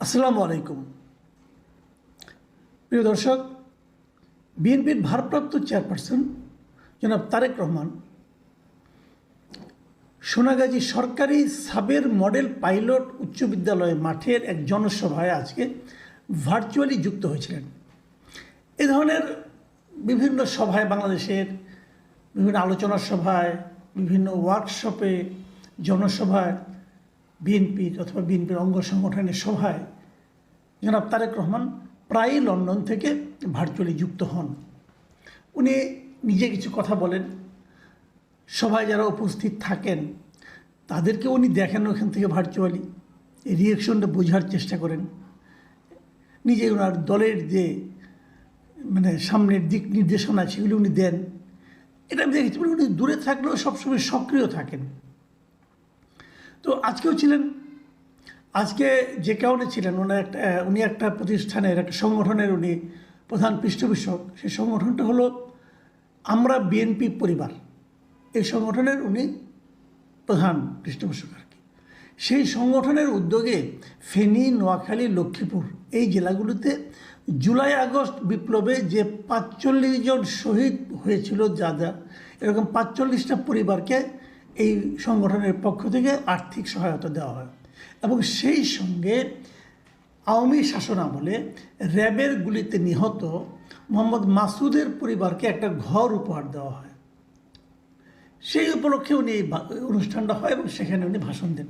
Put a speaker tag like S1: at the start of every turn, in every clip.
S1: আসসালামু আলাইকুম। প্রিয় দর্শক, বিএনপির ভারপ্রাপ্ত চেয়ারপারসন জনাব তারেক রহমান সোনাগাজী সরকারি সাবের মডেল পাইলট উচ্চ বিদ্যালয় মাঠের এক জনসভায় আজকে ভার্চুয়ালি যুক্ত হয়েছিলেন। এ ধরনের বিভিন্ন সভায়, বাংলাদেশের বিভিন্ন আলোচনা সভায়, বিভিন্ন ওয়ার্কশপে, জনসভায়, বিএনপির অথবা বিএনপির অঙ্গ সংগঠনের সভায় জনাব তারেক রহমান প্রায়ই লন্ডন থেকে ভার্চুয়ালি যুক্ত হন। উনি নিজে কিছু কথা বলেন, সভায় যারা উপস্থিত থাকেন তাদেরকে উনি দেখেন ওখান থেকে ভার্চুয়ালি, এই রিয়েকশনটা বোঝার চেষ্টা করেন। নিজে ওনার দলের যে সামনের দিক নির্দেশনা সেগুলি উনি দেন। এটা আমি দেখেছি, উনি দূরে থাকলেও সবসময় সক্রিয় থাকেন। তো আজকেও ছিলেন। আজকে যে কারণে ছিলেন, উনি একটা প্রতিষ্ঠানের, একটা সংগঠনের উনি প্রধান পৃষ্ঠপোষক। সেই সংগঠনটা হলো আমরা বিএনপি পরিবার। এই সংগঠনের উনি প্রধান পৃষ্ঠপোষক আর কি। সেই সংগঠনের উদ্যোগে ফেনী, নোয়াখালী, লক্ষ্মীপুর এই জেলাগুলোতে জুলাই আগস্ট বিপ্লবে যে ৪৫ জন শহীদ হয়েছিল, এরকম ৪৫টা পরিবারকে এই সংগঠনের পক্ষ থেকে আর্থিক সহায়তা দেওয়া হয়। এবং সেই সঙ্গে আওয়ামী শাসনামলে র্যাবের গুলিতে নিহত মোহাম্মদ মাসুদের পরিবারকে একটা ঘর উপহার দেওয়া হয়। সেই উপলক্ষে উনি অনুষ্ঠানটা হয় এবং সেখানে উনি ভাষণ দেন।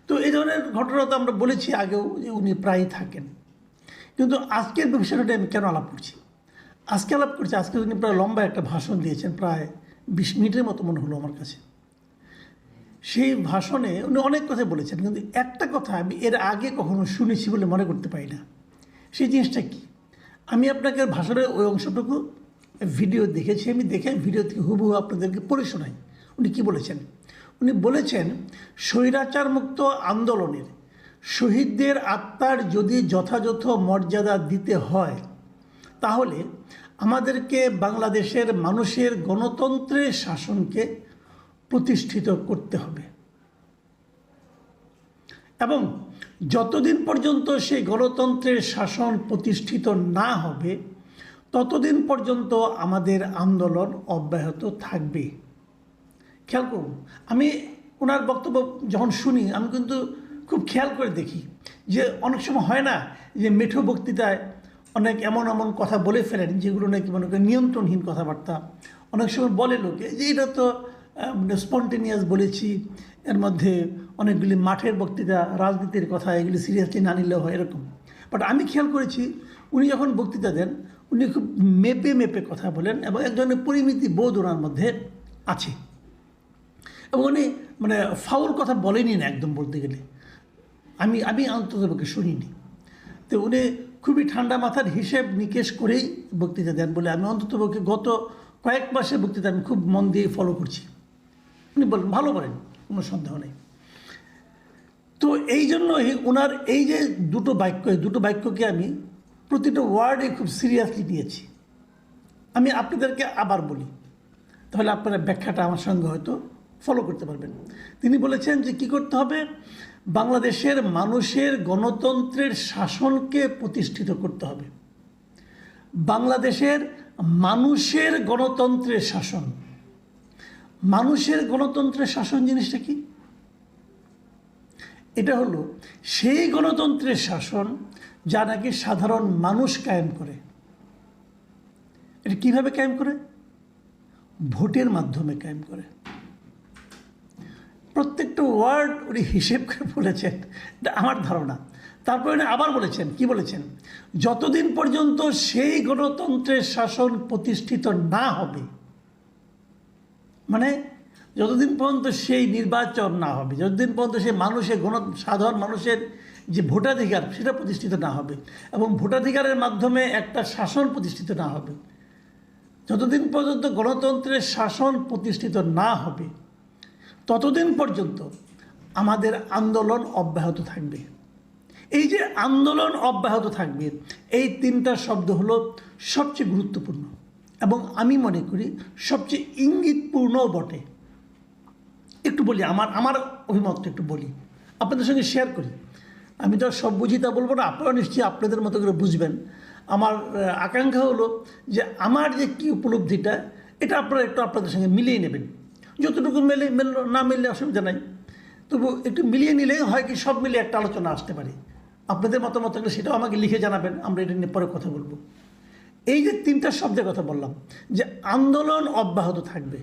S1: তো এই ধরনের ঘটনা তো আমরা বলেছি আগেও যে উনি প্রায়ই থাকেন। কিন্তু আজকের বিষয়টা আমি কেন আলাপ করছি? আজকে উনি প্রায় লম্বা একটা ভাষণ দিয়েছেন, প্রায় ২০ মিনিটের মতো মনে হলো আমার কাছে। সেই ভাষণে উনি অনেক কথা বলেছেন, কিন্তু একটা কথা আমি এর আগে কখনো শুনেছি বলে মনে করতে পারি না। সেই জিনিসটা কি, আমি আপনাকে ভাষণের ওই অংশটুকু ভিডিও দেখেছি। আমি দেখে ভিডিও থেকে হুবহু আপনাদেরকে পড়ে শোনাই। উনি কি বলেছেন? উনি বলেছেন, স্বৈরাচার মুক্ত আন্দোলনের শহীদদের আত্মার যদি যথাযথ মর্যাদা দিতে হয়, তাহলে আমাদেরকে বাংলাদেশের মানুষের গণতন্ত্রের শাসনকে প্রতিষ্ঠিত করতে হবে। এবং যতদিন পর্যন্ত সেই গণতন্ত্রের শাসন প্রতিষ্ঠিত না হবে, ততদিন পর্যন্ত আমাদের আন্দোলন অব্যাহত থাকবে। খেয়াল করুন, আমি ওনার বক্তব্য যখন শুনি আমি কিন্তু খুব খেয়াল করে দেখি যে অনেক সময় হয় না যে মেঠো বক্তৃতায় অনেক এমন কথা বলে ফেলেন যেগুলো নাকি মনে করেন নিয়ন্ত্রণহীন কথাবার্তা। অনেক সময় বলে লোকে যে এটা তো স্পন্টেনিয়াস বলেছি, এর মধ্যে অনেকগুলি মাঠের বক্তৃতা, রাজনীতির কথা, এগুলি সিরিয়াসলি না নিলেও হয়, এরকম। বাট আমি খেয়াল করেছি উনি যখন বক্তৃতা দেন উনি খুব মেপে কথা বলেন এবং এক ধরনের পরিমিতি বোধ ওনার মধ্যে আছে। এবং উনি ফাউল কথা বলেনি না একদম, বলতে গেলে আমি অন্ততপক্ষে শুনিনি। তো উনি খুবই ঠান্ডা মাথার হিসেব নিকেশ করেই বক্তৃতা দেন বলে আমি অন্ততপক্ষে গত কয়েক মাসের বক্তৃতা আমি খুব মন দিয়ে ফলো করছি। উনি বলেন, ভালো বলেন, কোনো সন্দেহ নেই। তো এই জন্যই ওনার এই যে দুটো বাক্যকে আমি প্রতিটা ওয়ার্ডে খুব সিরিয়াসলি নিয়েছি। আমি আপনাদেরকে আবার বলি, তাহলে আপনারা ব্যাখ্যাটা আমার সঙ্গে হয়তো ফলো করতে পারবেন। তিনি বলেছেন যে কী করতে হবে, বাংলাদেশের মানুষের গণতন্ত্রের শাসনকে প্রতিষ্ঠিত করতে হবে। বাংলাদেশের মানুষের গণতন্ত্রের শাসন। মানুষের গণতন্ত্রের শাসন জিনিসটা কি? এটা হলো সেই গণতন্ত্রের শাসন যা নাকি সাধারণ মানুষ কায়েম করে। এটা কীভাবে কায়েম করে? ভোটের মাধ্যমে কায়েম করে। প্রত্যেকটা ওয়ার্ড উনি হিসেব করে বলেছেন, এটা আমার ধারণা। তারপরে উনি আবার বলেছেন, কি বলেছেন? যতদিন পর্যন্ত সেই গণতন্ত্রের শাসন প্রতিষ্ঠিত না হবে, যতদিন পর্যন্ত সেই নির্বাচন না হবে, যতদিন পর্যন্ত সেই সাধারণ মানুষের যে ভোটাধিকার সেটা প্রতিষ্ঠিত না হবে এবং ভোটাধিকারের মাধ্যমে একটা শাসন প্রতিষ্ঠিত না হবে, যতদিন পর্যন্ত গণতন্ত্রের শাসন প্রতিষ্ঠিত না হবে, ততদিন পর্যন্ত আমাদের আন্দোলন অব্যাহত থাকবে। এই যে আন্দোলন অব্যাহত থাকবে, এই তিনটা শব্দ হলো সবচেয়ে গুরুত্বপূর্ণ এবং আমি মনে করি সবচেয়ে ইঙ্গিতপূর্ণও বটে। একটু বলি, আমার অভিমতটা একটু বলি, আপনাদের সঙ্গে শেয়ার করি। আমি তো আর সব বুঝি তা বলবো না, আপনারা নিশ্চয়ই আপনাদের মতো করে বুঝবেন। আমার আকাঙ্ক্ষা হলো যে আমার যে কী উপলব্ধিটা এটা আপনারা একটু আপনাদের সঙ্গে মিলিয়ে নেবেন। যতটুকু মেললো না মিললে অসুবিধা নাই, তবু একটু মিলিয়ে নিলে হয় কি সব মিলিয়ে একটা আলোচনা আসতে পারে। আপনাদের মতামত থাকলে সেটাও আমাকে লিখে জানাবেন, আমরা এটা নিয়ে পরে কথা বলবো। এই যে তিনটা শব্দের কথা বললাম যে আন্দোলন অব্যাহত থাকবে,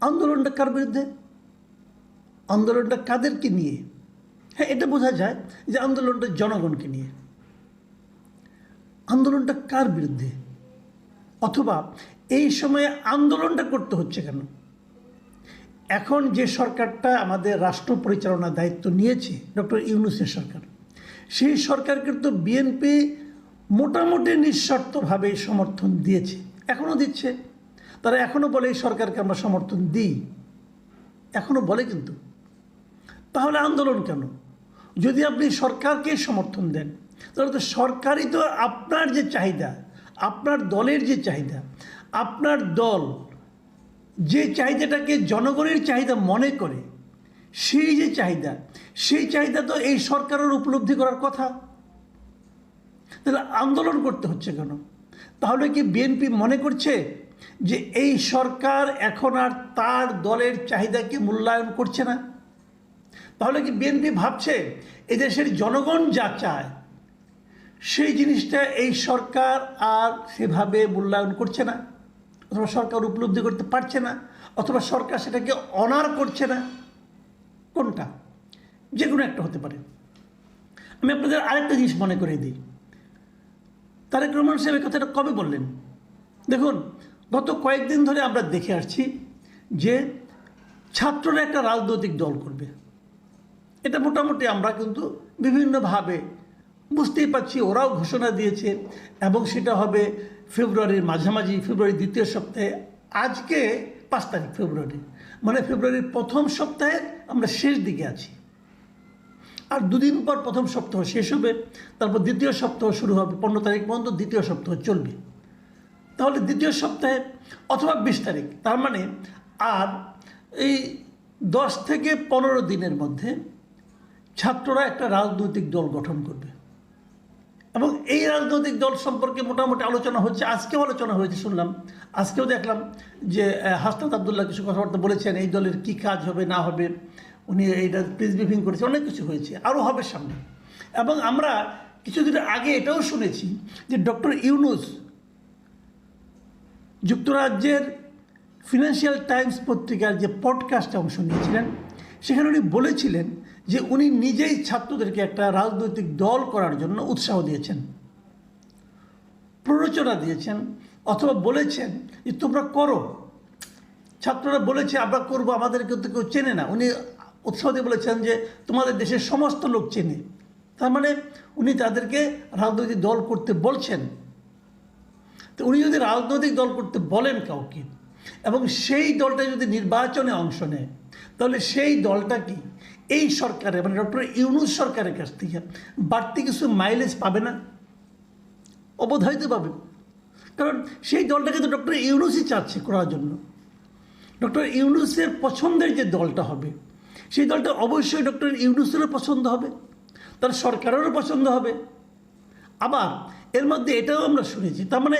S1: আন্দোলনটা কার বিরুদ্ধে, আন্দোলনটা কাদেরকে নিয়ে? হ্যাঁ, এটা বোঝা যায় যে আন্দোলনটা জনগণকে নিয়ে। আন্দোলনটা কার বিরুদ্ধে, অথবা এই সময়ে আন্দোলনটা করতে হচ্ছে কেন? এখন যে সরকারটা আমাদের রাষ্ট্র পরিচালনার দায়িত্ব নিয়েছে, ডক্টর ইউনূসের সরকার, সেই সরকারকে তো বিএনপি মোটামুটি নিঃশর্তভাবে সমর্থন দিয়েছে, এখনও দিচ্ছে। তারা এখনও বলে এই সরকারকে আমরা সমর্থন দিই, এখনও বলে। কিন্তু তাহলে আন্দোলন কেন? যদি আপনি সরকারকে সমর্থন দেন, তাহলে তো সরকারই তো আপনার যে চাহিদা, আপনার দলের যে চাহিদা, আপনার দল যে চাহিদাটাকে জনগণের চাহিদা মনে করে, সেই যে চাহিদা, সেই চাহিদা তো এই সরকারের উপলব্ধি করার কথা। তাহলে আন্দোলন করতে হচ্ছে কেন? তাহলে কি বিএনপি মনে করছে যে এই সরকার এখন আর তার দলের চাহিদাকে মূল্যায়ন করছে না? তাহলে কি বিএনপি ভাবছে এদেশের জনগণ যা চায় সেই জিনিসটা এই সরকার আর সেভাবে মূল্যায়ন করছে না, অথবা সরকার উপলব্ধি করতে পারছে না, অথবা সরকার সেটাকে অনার করছে না? কোনটা? যে কোনো একটা হতে পারে। আমি আপনাদের আরেকটা জিনিস মনে করে দিই। তারেক রহমান সাহেব এই কথাটা কবে বললেন? দেখুন, গত কয়েকদিন ধরে আমরা দেখে আসছি যে ছাত্ররা একটা রাজনৈতিক দল করবে। এটা মোটামুটি আমরা কিন্তু বিভিন্নভাবে বুঝতেই পারছি, ওরাও ঘোষণা দিয়েছে, এবং সেটা হবে ফেব্রুয়ারির মাঝামাঝি, ফেব্রুয়ারির দ্বিতীয় সপ্তাহে। আজকে 5 তারিখ ফেব্রুয়ারি, মানে ফেব্রুয়ারির প্রথম সপ্তাহে আমরা শেষ দিকে আছি। আর দুদিন পর প্রথম সপ্তাহ শেষ হবে, তারপর দ্বিতীয় সপ্তাহ শুরু হবে, 15 তারিখ পর্যন্ত দ্বিতীয় সপ্তাহ চলবে। তাহলে দ্বিতীয় সপ্তাহে অথবা 20 তারিখ, তার মানে আর এই 10 থেকে 15 দিনের মধ্যে ছাত্ররা একটা রাজনৈতিক দল গঠন করবে। এবং এই রাজনৈতিক দল সম্পর্কে মোটামুটি আলোচনা হচ্ছে, আজকেও আলোচনা হয়েছে শুনলাম, আজকেও দেখলাম যে হাসনাত আবদুল্লাহ কিছু কথাবার্তা বলেছেন, এই দলের কী কাজ হবে না হবে, উনি এইটা প্রেস ব্রিফিং করেছে, অনেক কিছু হয়েছে, আরও হবে সামনে। এবং আমরা কিছুদিন আগে এটাও শুনেছি যে ডক্টর ইউনূস যুক্তরাজ্যের ফিনান্সিয়াল টাইমস পত্রিকার যে পডকাস্টে অংশ নিয়েছিলেন, সেখানে উনি বলেছিলেন যে উনি নিজেই ছাত্রদেরকে একটা রাজনৈতিক দল করার জন্য উৎসাহ দিয়েছেন, প্ররোচনা দিয়েছেন, অথবা বলেছেন যে তোমরা করো। ছাত্ররা বলেছে আমরা করবো, আমাদেরকে তো কেউ চেনে না। উনি উৎসাহ দিয়ে বলেছেন যে তোমাদের দেশের সমস্ত লোক চেনে। তার মানে উনি তাদেরকে রাজনৈতিক দল করতে বলছেন। তো উনি যদি রাজনৈতিক দল করতে বলেন কাউকে, এবং সেই দলটা যদি নির্বাচনে অংশ নেয়, তাহলে সেই দলটা কি এই সরকারের, মানে ডক্টর ইউনূস সরকারের কাছ থেকে বাড়তি কিছু মাইলেজ পাবে না? অবধারিত পাবে। কারণ সেই দলটাকে তো ডক্টর ইউনূসই চাচ্ছে করার জন্য। ডক্টর ইউনূসের পছন্দের যে দলটা হবে, সেই দলটা অবশ্যই ডক্টর ইউনূসেরও পছন্দ হবে, তার সরকারেরও পছন্দ হবে। আবার এর মধ্যে এটাও আমরা শুনেছি, তার মানে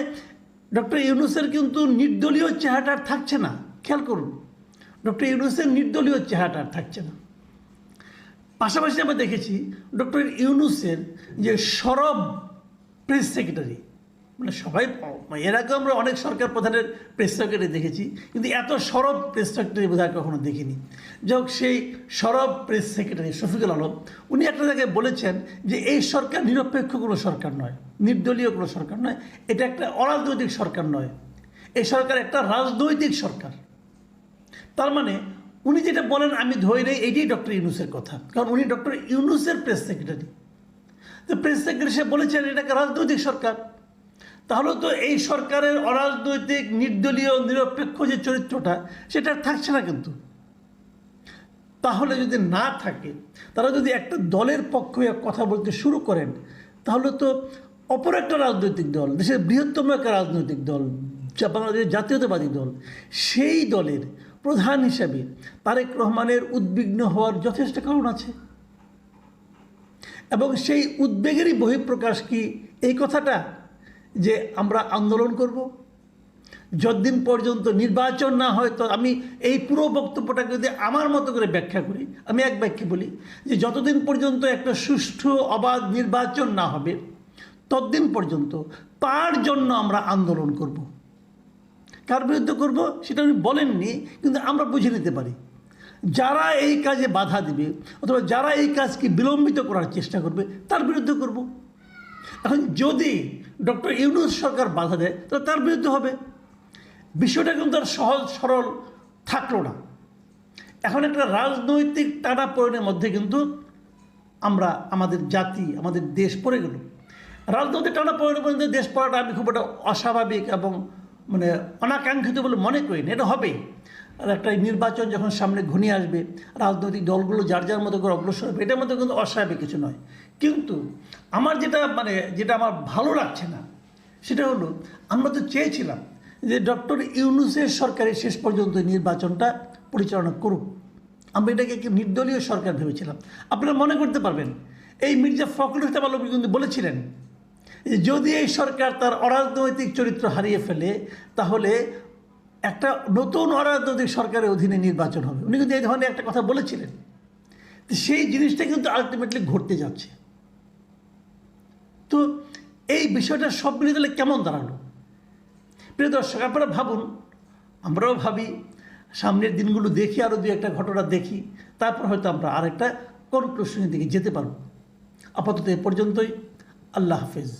S1: ডক্টর ইউনূসের কিন্তু নির্দলীয় চেহারাটা আর থাকছে না। খেয়াল করুন, ডক্টর ইউনূসের নির্দলীয় চেহারাটা আর থাকছে না। পাশাপাশি আমরা দেখেছি ডক্টর ইউনূসের যে সরব প্রেস সেক্রেটারি, মানে সবাই, এর আগে আমরা অনেক সরকার প্রধানের প্রেস সেক্রেটারি দেখেছি, কিন্তু এত সরব প্রেস সেক্রেটারি বোধহয় কখনো দেখিনি। যাই হোক, সেই সরব প্রেস সেক্রেটারি শফিকুল আলম, উনি একটা জায়গায় বলেছেন যে এই সরকার নিরপেক্ষ কোনো সরকার নয়, নির্দলীয় কোনো সরকার নয়, এটা একটা অরাজনৈতিক সরকার নয়, এই সরকার একটা রাজনৈতিক সরকার। তার মানে উনি যেটা বলেন আমি ধরে নেই এইটাই ডক্টর ইউনূসের কথা, কারণ উনি ডক্টর ইউনূসের প্রেস সেক্রেটারি। তো প্রেস সেক্রেটারি সে বলেছেন এটা একটা রাজনৈতিক সরকার, তাহলে তো এই সরকারের অরাজনৈতিক নির্দলীয় নিরপেক্ষ যে চরিত্রটা সেটা থাকছে না। কিন্তু তাহলে যদি না থাকে, তারা যদি একটা দলের পক্ষে কথা বলতে শুরু করেন, তাহলে তো অপর একটা রাজনৈতিক দল, দেশের বৃহত্তম একটা রাজনৈতিক দল, বাংলাদেশের জাতীয়তাবাদী দল, সেই দলের প্রধান হিসাবে তারেক রহমানের উদ্বিগ্ন হওয়ার যথেষ্ট কারণ আছে। এবং সেই উদ্বেগেরই বহিঃপ্রকাশ কি এই কথাটা যে আমরা আন্দোলন করব যতদিন পর্যন্ত নির্বাচন না হয়। তো আমি এই পুরো বক্তব্যটাকে যদি আমার মতো করে ব্যাখ্যা করি, আমি এক বাক্যে বলি যে যতদিন পর্যন্ত একটা সুষ্ঠু অবাধ নির্বাচন না হবে ততদিন পর্যন্ত তার জন্য আমরা আন্দোলন করব। কার বিরুদ্ধে করব সেটা উনি বলেননি, কিন্তু আমরা বুঝে নিতে পারি যারা এই কাজে বাধা দিবে অথবা যারা এই কাজকে বিলম্বিত করার চেষ্টা করবে তার বিরুদ্ধে করব। এখন যদি ডক্টর ইউনূস সরকার বাধা দেয় তাহলে তার বিরুদ্ধে হবে। বিষয়টা কিন্তু আর সহজ সরল থাকলো না। এখন একটা রাজনৈতিক টানাপোড়েনের মধ্যে কিন্তু আমরা আমাদের জাতি আমাদের দেশ পড়ে গেল। রাজনৈতিক টানাপোড়েনের মধ্যে দেশ পড়াটা আমি খুব একটা অস্বাভাবিক এবং মানে অনাকাঙ্ক্ষিত বলে মনে করি না, এটা হবেই। আর একটা নির্বাচন যখন সামনে ঘনিয়ে আসবে রাজনৈতিক দলগুলো যার যার মতো করে অগ্রসর হবে, এটার মধ্যে কিন্তু অস্বাভাবিক কিছু নয়। কিন্তু আমার যেটা আমার ভালো লাগছে না সেটা হলো আমরা তো চেয়েছিলাম যে ডক্টর ইউনূসের সরকারের শেষ পর্যন্ত নির্বাচনটা পরিচালনা করুক। আমরা এটাকে একটি নির্দলীয় সরকার ভেবেছিলাম। আপনারা মনে করতে পারবেন এই মির্জা ফখরুল ইসলাম আলমগীর কিন্তু বলেছিলেন যে যদি এই সরকার তার অরাজনৈতিক চরিত্র হারিয়ে ফেলে তাহলে একটা নতুন অরাজনৈতিক সরকারের অধীনে নির্বাচন হবে। উনি কিন্তু এই ধরনের একটা কথা বলেছিলেন। তো সেই জিনিসটা কিন্তু আলটিমেটলি ঘটতে যাচ্ছে। তো এই বিষয়টা সব মিলিয়ে তাহলে কেমন দাঁড়ালো? প্রিয় দর্শক, আপনারা ভাবুন, আমরাও ভাবি, সামনের দিনগুলো দেখি, আরও দু একটা ঘটনা দেখি, তারপর হয়তো আমরা আরেকটা কনক্লুশনের দিকে যেতে পারব। আপাতত এ পর্যন্তই। আল্লাহ হাফেজ।